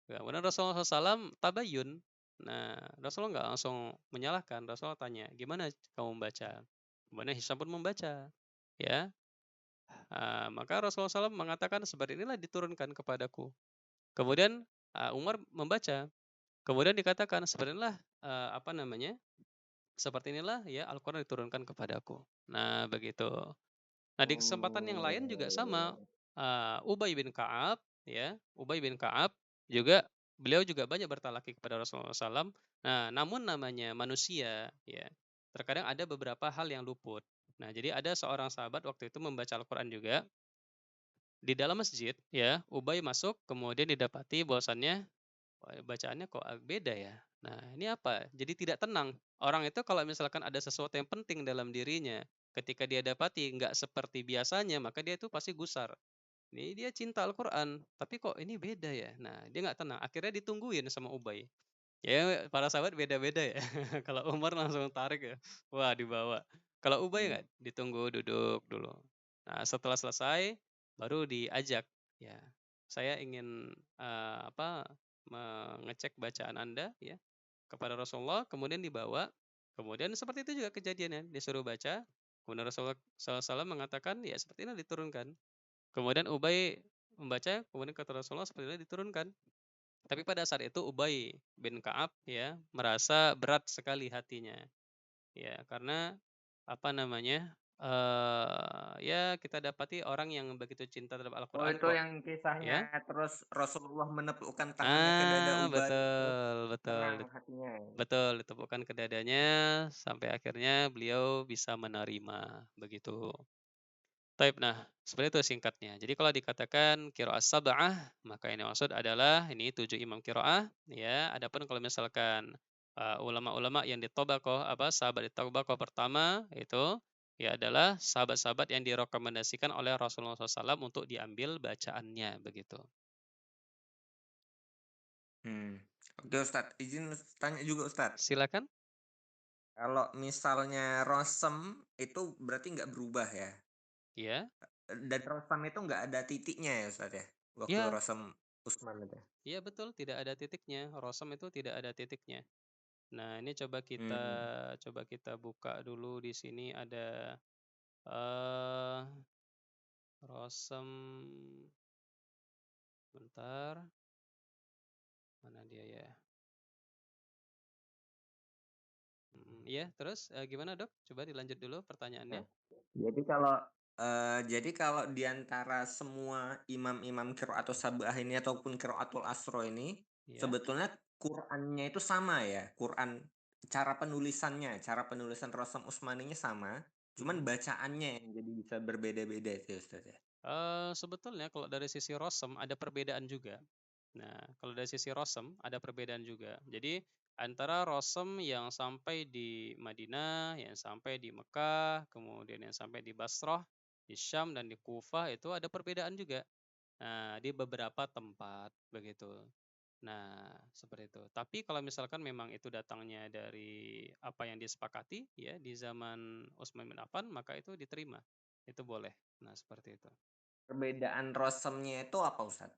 Kemudian Rasulullah SAW tabayun. Nah, Rasulullah nggak langsung menyalahkan. Rasulullah tanya, gimana kamu membaca? Kemudian Hisham pun membaca. Ya, maka Rasulullah SAW mengatakan seperti inilah diturunkan kepadaku. Kemudian Umar membaca. Kemudian dikatakan seperti inilah apa namanya? Seperti inilah ya Al-Quran diturunkan kepadaku. Nah, begitu. Nah, di kesempatan yang lain juga sama, Oh. Ubay bin Ka'ab, ya, Ubay bin Ka'ab juga beliau juga banyak bertalaki kepada Rasulullah SAW. Nah, namun namanya manusia, ya, terkadang ada beberapa hal yang luput. Nah, jadi ada seorang sahabat waktu itu membaca Al-Quran juga di dalam masjid, ya, Ubay masuk, kemudian didapati bahwasannya bacaannya kok beda ya. Nah, ini apa? Jadi tidak tenang. Orang itu kalau misalkan ada sesuatu yang penting dalam dirinya, ketika dia dapati nggak seperti biasanya, maka dia itu pasti gusar. Ini dia cinta Al-Quran, tapi kok ini beda ya? Nah, dia nggak tenang. Akhirnya ditungguin sama Ubay. Ya, para sahabat beda-beda ya. Kalau Umar langsung tarik ya, wah dibawa. Kalau Ubay nggak, ditunggu duduk dulu. Nah, setelah selesai, baru diajak. Ya, saya ingin mengecek bacaan Anda ya kepada Rasulullah, kemudian dibawa. Kemudian seperti itu juga kejadiannya, disuruh baca. Kemudian Rasulullah SAW mengatakan, ya seperti ini diturunkan. Kemudian Ubay membaca, kemudian kata Rasulullah seperti itu diturunkan. Tapi pada saat itu Ubay bin Ka'ab ya merasa berat sekali hatinya. Ya, karena apa namanya? Ya kita dapati orang yang begitu cinta terhadap Oh, Al-Qur'an itu kok yang kisahnya ya. terus Rasulullah menepukkan tangannya ke dada Ubay, terus Betul, betul. tenang hatinya. Betul, ditepukkan ke dadanya sampai akhirnya beliau bisa menerima begitu. Taib, nah seperti itu singkatnya. Jadi kalau dikatakan qiraah sab'ah, maka ini maksud adalah ini 7 imam qiraah ya. Adapun kalau misalkan ulama-ulama yang sahabat di Taqbaqoh pertama itu ya adalah sahabat-sahabat yang direkomendasikan oleh Rasulullah SAW untuk diambil bacaannya begitu. Oke Ustadz, izin tanya juga Ustadz. Silakan. Kalau misalnya rosem itu berarti nggak berubah ya? Ya. Dan rosem itu nggak ada titiknya ya Ustadz ya? Waktu Ya, rosem Usman itu. iya betul, tidak ada titiknya. Rosem itu tidak ada titiknya. Nah, ini Hmm. coba kita buka dulu di sini ada eh Rosem. Bentar. Mana dia ya? Iya, terus gimana, Dok? Coba dilanjut dulu pertanyaannya. Nah, jadi kalau di antara semua imam-imam qiraatus sab'ah ini ataupun qiraatul asro ini Ya. sebetulnya Qur'annya itu sama ya. Cara penulisan Rosem Usmaninya sama, cuman bacaannya yang jadi bisa berbeda-beda itu Ustaz ya. Sebetulnya kalau dari sisi Rosem ada perbedaan juga. Nah, kalau dari sisi Rosem ada perbedaan juga. Jadi antara Rosem yang sampai di Madinah, yang sampai di Mekah, kemudian yang sampai di Basrah, di Syam dan di Kufah itu ada perbedaan juga. Nah, di beberapa tempat begitu. Nah, seperti itu. Tapi kalau misalkan memang itu datangnya dari apa yang disepakati ya di zaman Utsman bin Affan, maka itu diterima. Itu boleh. Nah, seperti itu. Perbedaan Rosemnya itu apa Ustaz?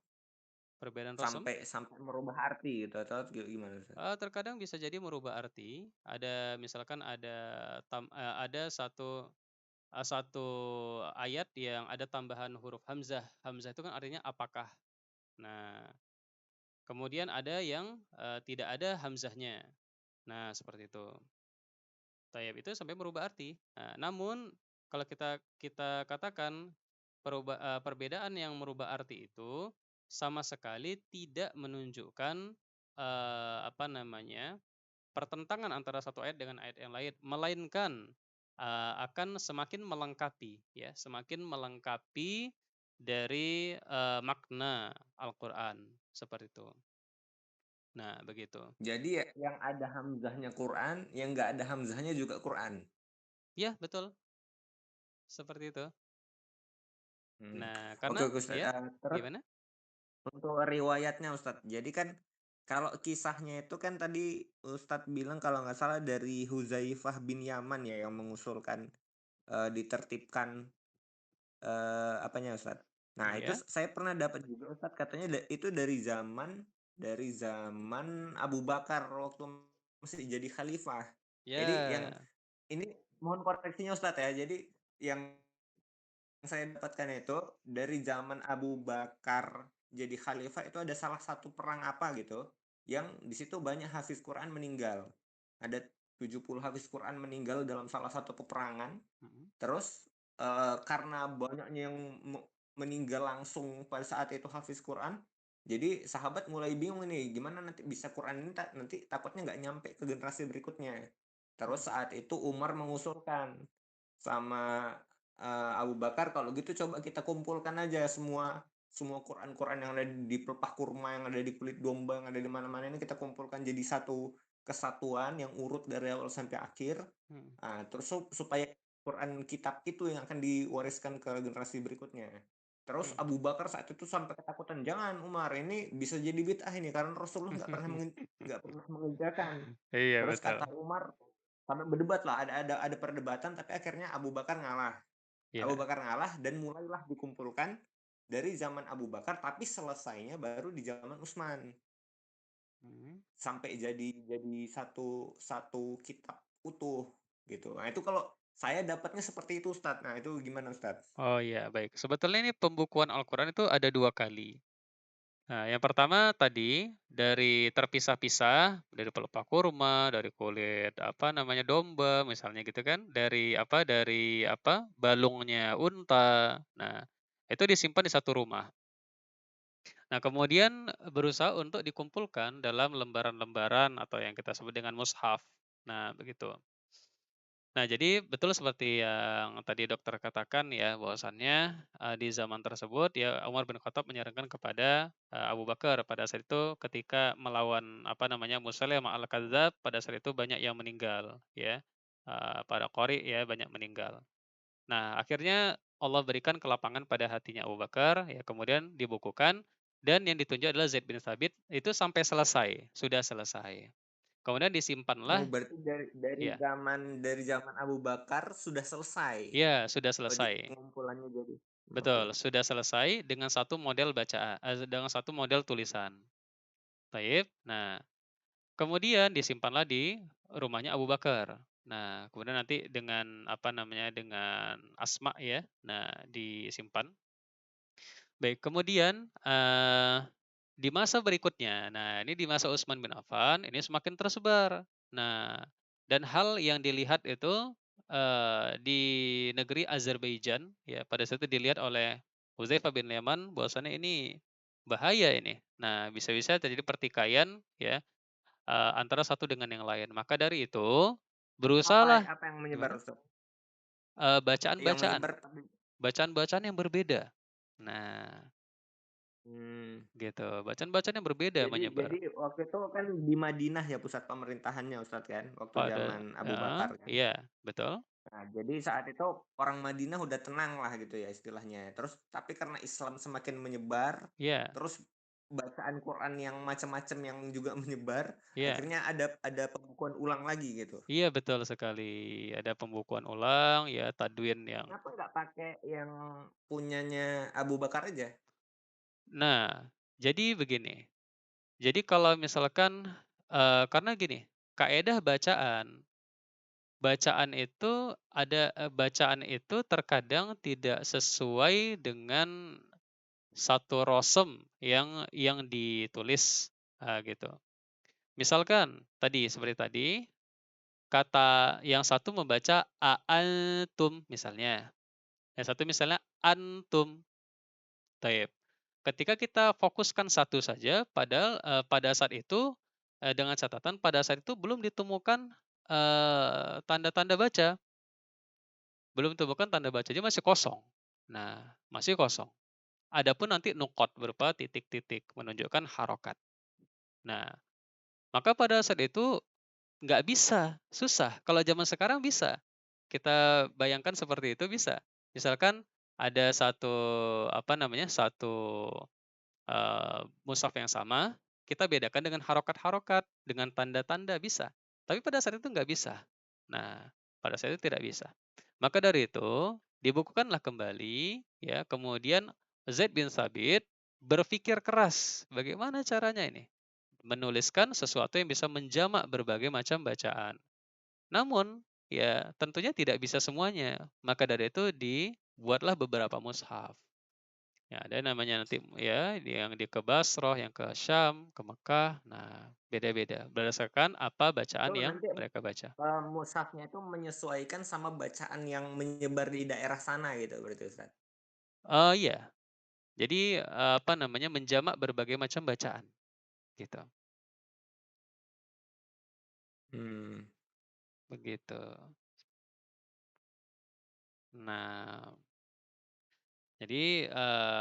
Perbedaan Rosem Sampai merubah arti gitu atau gimana Ustaz? terkadang bisa jadi merubah arti. Ada misalkan ada satu ayat yang ada tambahan huruf hamzah. Hamzah itu kan artinya apakah. Nah, kemudian ada yang tidak ada hamzahnya. Nah, seperti itu. Tayyib itu sampai merubah arti. Nah, namun kalau kita katakan perbedaan yang merubah arti itu sama sekali tidak menunjukkan pertentangan antara satu ayat dengan ayat yang lain, melainkan akan semakin melengkapi ya, semakin melengkapi dari makna Al-Qur'an seperti itu. Nah, begitu. Jadi ya, yang ada hamzahnya Quran, yang nggak ada hamzahnya juga Quran. Ya, betul. Seperti itu. Nah, Oke karena Ustaz. ya, Terus gimana? untuk riwayatnya Ustadz. Jadi kan kalau kisahnya itu kan tadi Ustadz bilang kalau nggak salah dari Huzaifah bin Yaman ya yang mengusulkan ditertibkan apanya Ustadz. Nah itu Ya. saya pernah dapat juga Ustadz katanya itu dari zaman Abu Bakar waktu masih jadi khalifah. Jadi yang Ya. ini mohon koreksinya Ustadz ya. Jadi yang saya dapatkan itu dari zaman Abu Bakar jadi khalifah itu ada salah satu perang apa gitu yang di situ banyak hafiz Quran meninggal. Ada 70 hafiz Quran meninggal dalam salah satu peperangan. Terus karena banyaknya yang meninggal langsung pada saat itu hafiz Quran, jadi sahabat mulai bingung nih gimana nanti bisa Quran ini nanti takutnya nggak nyampe ke generasi berikutnya. Terus saat itu Umar mengusulkan sama Abu Bakar kalau gitu coba kita kumpulkan aja semua Quran-Quran yang ada di pelepah kurma, yang ada di kulit domba, yang ada di mana-mana ini kita kumpulkan jadi satu kesatuan yang urut dari awal sampai akhir. Terus supaya Quran kitab itu yang akan diwariskan ke generasi berikutnya. Terus Hmm. Abu Bakar saat itu sampai ketakutan, jangan Umar, ini bisa jadi bid'ah ini karena Rasulullah nggak pernah mengerjakan. Iya Terus betul. kata Umar sampai berdebat lah, ada perdebatan, tapi akhirnya Abu Bakar ngalah. Abu Ya. Bakar ngalah dan mulailah dikumpulkan dari zaman Abu Bakar, tapi selesainya baru di zaman Utsman. Hmm. Sampai jadi satu kitab utuh gitu. Nah, itu kalau saya dapatnya seperti itu, Ustadz. Nah, itu gimana, Ustadz? Oh iya, baik. Sebetulnya ini pembukuan Al-Quran itu ada 2 kali. Nah, yang pertama tadi dari terpisah-pisah, dari pelepah kurma, dari kulit apa namanya domba misalnya gitu kan, dari balungnya unta. Nah, itu disimpan di satu rumah. Nah, kemudian berusaha untuk dikumpulkan dalam lembaran-lembaran atau yang kita sebut dengan mushaf. Nah, begitu. Nah, jadi betul seperti yang tadi dokter katakan ya, bahwasannya, di zaman tersebut ya Umar bin Khattab menyarankan kepada, Abu Bakar pada saat itu ketika melawan apa namanya, Musailamah al-Kadzdzab, pada saat itu banyak yang meninggal ya, para qori ya banyak meninggal. Nah, akhirnya Allah berikan kelapangan pada hatinya Abu Bakar, ya kemudian dibukukan dan yang ditunjuk adalah Zaid bin Thabit itu sampai selesai, sudah selesai. Kemudian Oh, disimpanlah berarti ya, dari zaman Abu Bakar sudah selesai. ya sudah Oh, selesai. pengumpulannya jadi. Oke. Betul, sudah selesai dengan satu model bacaan, dengan satu model tulisan. Taib. Nah, kemudian disimpanlah di rumahnya Abu Bakar. Nah, kemudian nanti dengan apa namanya, dengan asma ya. Nah, disimpan. Baik, kemudian di masa berikutnya, nah ini di masa Utsman bin Affan, ini semakin tersebar. Nah, dan hal yang dilihat itu di negeri Azerbaijan, ya pada saat itu dilihat oleh Hudzaifah bin Yaman bahwasannya ini bahaya ini. Nah, bisa-bisa terjadi pertikaian ya antara satu dengan yang lain. Maka dari itu berusahalah Apa yang menyebar, gimana? Ustaz? Yang Bacaan-bacaan, menyebar tapi. bacaan-bacaan yang berbeda. Nah, Hmm. gitu. Bacaan-bacaan yang berbeda menyebar. Jadi waktu itu kan di Madinah ya pusat pemerintahannya, Ustadz, kan, waktu Pada zaman Abu Bakar kan. iya, betul. Nah, jadi saat itu orang Madinah udah tenang lah gitu ya istilahnya. Terus tapi karena Islam semakin menyebar, Iya, terus bacaan Quran yang macam-macam yang juga menyebar, iya. akhirnya ada pembukuan ulang lagi gitu. Iya, betul sekali. Ada pembukuan ulang, ya tadwin yang Kenapa nggak pakai yang punyanya Abu Bakar aja? nah, jadi begini. Jadi kalau misalkan, karena gini, kaedah bacaan, bacaan itu terkadang tidak sesuai dengan satu rosem yang ditulis, gitu. Misalkan tadi, seperti tadi, kata yang satu membaca a'antum misalnya, yang satu misalnya antum, taib. Ketika kita fokuskan satu saja padahal, pada saat itu, dengan catatan pada saat itu belum ditemukan, tanda-tanda baca, belum ditemukan tanda baca, jadi masih kosong. Nah, masih kosong. Adapun nanti nukot berupa titik-titik menunjukkan harokat. Nah, maka pada saat itu nggak bisa, susah. Kalau zaman sekarang bisa. Kita bayangkan seperti itu bisa. Misalkan ada satu, apa namanya, satu, mushaf yang sama, kita bedakan dengan harokat-harokat, dengan tanda-tanda bisa. Tapi pada saat itu nggak bisa. Nah, pada saat itu tidak bisa. Maka dari itu, dibukukanlah kembali, ya, kemudian Zaid bin Thabit berpikir keras, bagaimana caranya ini? Menuliskan sesuatu yang bisa menjamak berbagai macam bacaan. Namun, ya tentunya tidak bisa semuanya. Maka dari itu dibuatlah beberapa mushaf. Ya, ada namanya nanti ya yang ke Basrah, yang ke Syam, ke Mekah. Nah, beda-beda berdasarkan apa bacaan Itu yang nanti mereka baca. mushafnya itu menyesuaikan sama bacaan yang menyebar di daerah sana gitu berarti, Ustaz. Iya. Jadi apa namanya menjamak berbagai macam bacaan gitu. Hmm. Begitu. Nah, jadi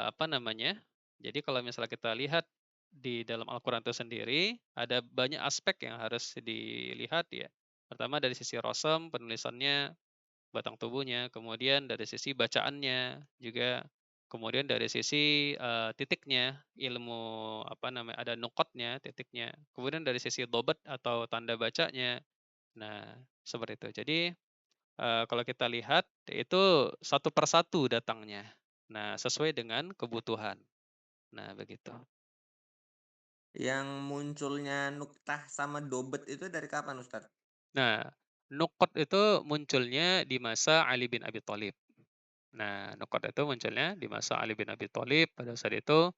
apa namanya? Jadi kalau misalnya kita lihat di dalam Al-Qur'an itu sendiri ada banyak aspek yang harus dilihat ya. Pertama dari sisi rosem penulisannya batang tubuhnya, kemudian dari sisi bacaannya juga, kemudian dari sisi titiknya, ilmu apa namanya, ada nukotnya, titiknya, kemudian dari sisi dobet atau tanda bacanya. Nah, seperti itu. Jadi kalau kita lihat itu satu persatu datangnya. Nah, sesuai dengan kebutuhan. Nah, begitu. Yang munculnya nuktah sama dobet itu dari kapan, Ustadz? Nah, nukot itu munculnya di masa Ali bin Abi Thalib. Nah, nukot itu munculnya di masa Ali bin Abi Thalib pada saat itu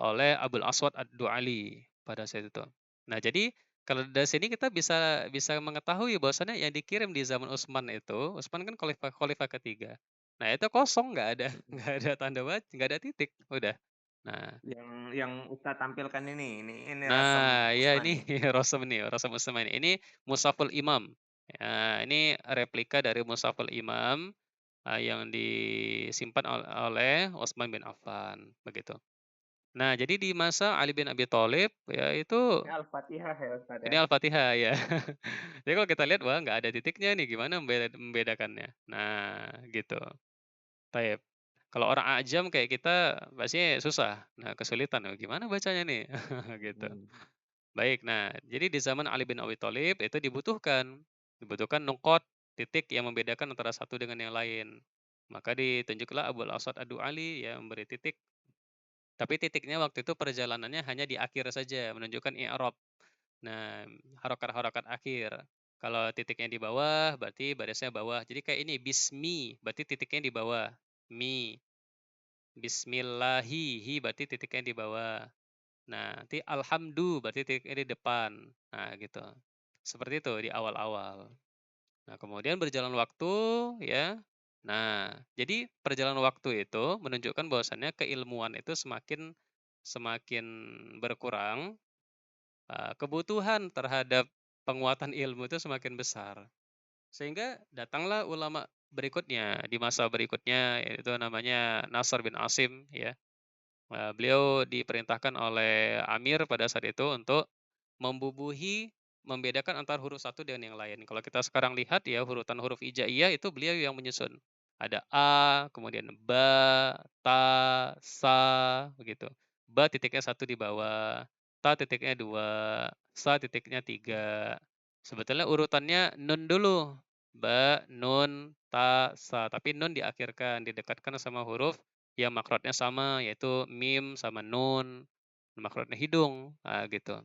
oleh Abul Aswad Ad-Du'ali pada saat itu. Nah, jadi kalau dari sini kita bisa bisa mengetahui bahwasannya yang dikirim di zaman Utsman itu, Utsman kan khalifah ketiga. Nah, itu kosong, nggak ada nggak ada tanda baca, nggak ada titik, udah. Nah, Yang Ustadz tampilkan ini rasam Nah, ya Utsman ini ya? Rasam nih, Rasam Utsman. Ini Mushaful Imam. Ya, ini replika dari Mushaful Imam yang disimpan oleh Utsman bin Affan, begitu. Nah, jadi di masa Ali bin Abi Thalib ya itu Ini Al-Fatihah ya, Ustadz ini ya? Al-Fatihah ya. Jadi kalau kita lihat wah nggak ada titiknya nih, gimana membedakannya? Nah, gitu. Taib. Kalau orang ajam kayak kita pasti susah. Nah, kesulitan, "Oh, gimana bacanya nih?" Gitu. Hmm. Baik, nah jadi di zaman Ali bin Abi Thalib itu dibutuhkan nukot, titik yang membedakan antara satu dengan yang lain. Maka ditunjuklah Abul Aswad Ad-Du'ali yang memberi titik. Tapi titiknya waktu itu perjalanannya hanya di akhir saja, menunjukkan i'rab. Nah, harokat-harokat akhir. Kalau titiknya di bawah, berarti barisnya bawah. Jadi kayak ini, bismi, berarti titiknya di bawah. Mi, bismillahi, hi, berarti titiknya di bawah. Nah, nanti alhamdu berarti titiknya di depan. Nah, gitu. Seperti itu di awal-awal. Nah, kemudian berjalan waktu ya. Nah, jadi perjalanan waktu itu menunjukkan bahwasannya keilmuan itu semakin semakin berkurang, kebutuhan terhadap penguatan ilmu itu semakin besar. Sehingga datanglah ulama berikutnya di masa berikutnya yaitu namanya Nasr bin Asim ya. Beliau diperintahkan oleh Amir pada saat itu untuk membubuhi, membedakan antara huruf satu dengan yang lain. Kalau kita sekarang lihat ya urutan huruf hijaiyah itu beliau yang menyusun. Ada a, kemudian ba, ta, sa, begitu. Ba titiknya satu di bawah, ta titiknya dua, sa titiknya tiga. Sebetulnya urutannya nun dulu. Ba, nun, ta, sa. Tapi nun diakhirkan, didekatkan sama huruf yang makrotnya sama, yaitu mim sama nun, makrotnya hidung, gitu.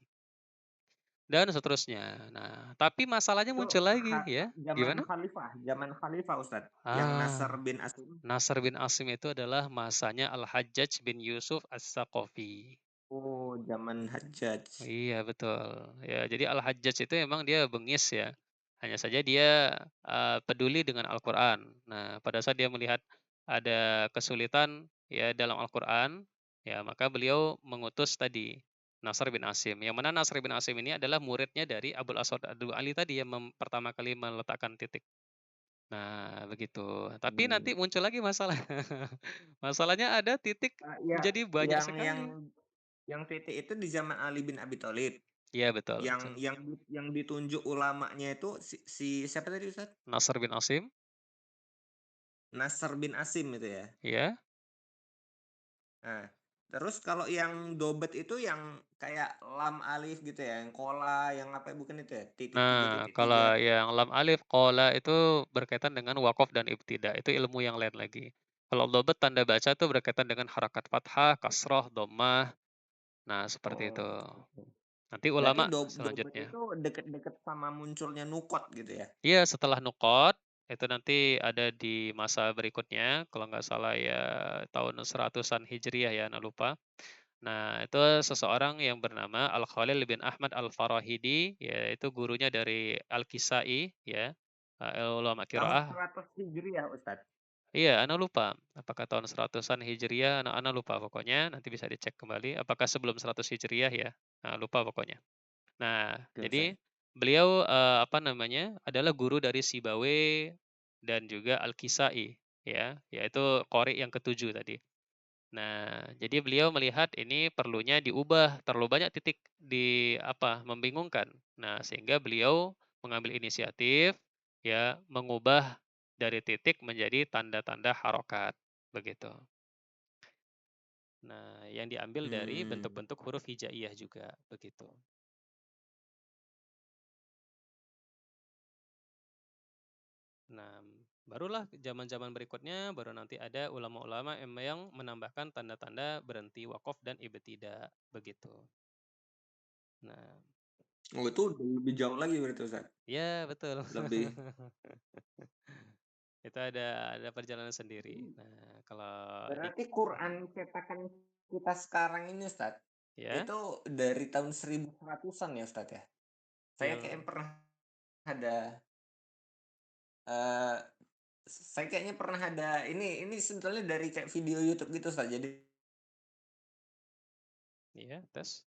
Dan seterusnya. Nah, tapi masalahnya Itu muncul lagi ya. Gimana? zaman khalifah Ustadz, yang Nasr Ah, bin Asim. Nasr bin Asim itu adalah masanya Al-Hajjaj bin Yusuf As-Saqafi. Oh, zaman Hajjaj. Iya betul. Ya, jadi Al-Hajjaj itu memang dia bengis ya. Hanya saja dia peduli dengan Al-Qur'an. Nah, pada saat dia melihat ada kesulitan ya dalam Al-Qur'an, ya maka beliau mengutus tadi Nasr bin Asim. Yang mana Nasr bin Asim ini adalah muridnya dari Abul Aswad Ad-Du'ali tadi yang pertama kali meletakkan titik. Nah, begitu. Tapi Hmm. nanti muncul lagi masalah. Masalahnya ada titik Ya, menjadi banyak yang yang sekali. yang titik itu di zaman Ali bin Abi Thalib. Iya betul, Yang betul. yang ditunjuk ulamanya itu si siapa tadi Ustaz? Nasr bin Asim, Nasr bin Asim itu ya. ya. Nah, terus kalau yang dobet itu yang kayak lam alif gitu ya, yang kola, yang apa bukan itu ya? Nah, Titik tiga. kalau yang lam alif, qola itu berkaitan dengan waqaf dan ibtida, itu ilmu yang lain lagi. Kalau dhabet tanda baca itu berkaitan dengan harakat fathah, kasrah, dhammah. Nah, seperti itu. Oh, gitu. Nanti Berarti ulama dobet selanjutnya. itu deket-deket sama munculnya nukot gitu ya. Iya, setelah nukot, itu nanti ada di masa berikutnya, kalau nggak salah ya tahun 100-an Hijriah ya, anak lupa. Nah, itu seseorang yang bernama Al-Khalil bin Ahmad Al-Farahidi, yaitu gurunya dari Al-Kisai, ya, ulama Tahun qiraah. 100 Hijriah, Ustaz. Iya, ana lupa. Apakah tahun 100-an Hijriah, ana lupa pokoknya, nanti bisa dicek kembali. Apakah sebelum 100 Hijriah ya? Lupa pokoknya. Nah, Oke, Ustaz. jadi beliau apa namanya, adalah guru dari Sibawe dan juga Al-Kisai, ya, yaitu qori yang ketujuh tadi. Nah, jadi beliau melihat ini perlunya diubah, terlalu banyak titik di apa, membingungkan. Nah, sehingga beliau mengambil inisiatif ya mengubah dari titik menjadi tanda-tanda harokat, begitu. Nah, yang diambil dari bentuk-bentuk huruf hijaiyah juga, begitu. Nah, barulah zaman-zaman berikutnya, baru nanti ada ulama-ulama yang menambahkan tanda-tanda berhenti wakof dan ibtidah, begitu. Nah, Oh, itu lebih jauh lagi berarti Ustaz. ya betul. Lebih. Itu ada perjalanan sendiri. Nah, kalau Berarti Quran cetakan kita sekarang ini Ustaz, ya, itu dari tahun 1100-an ya Ustaz ya? Saya kayaknya yang pernah ada eh saya kayaknya pernah ada ini sebetulnya dari kayak video YouTube gitu Ustaz. Jadi ya tes.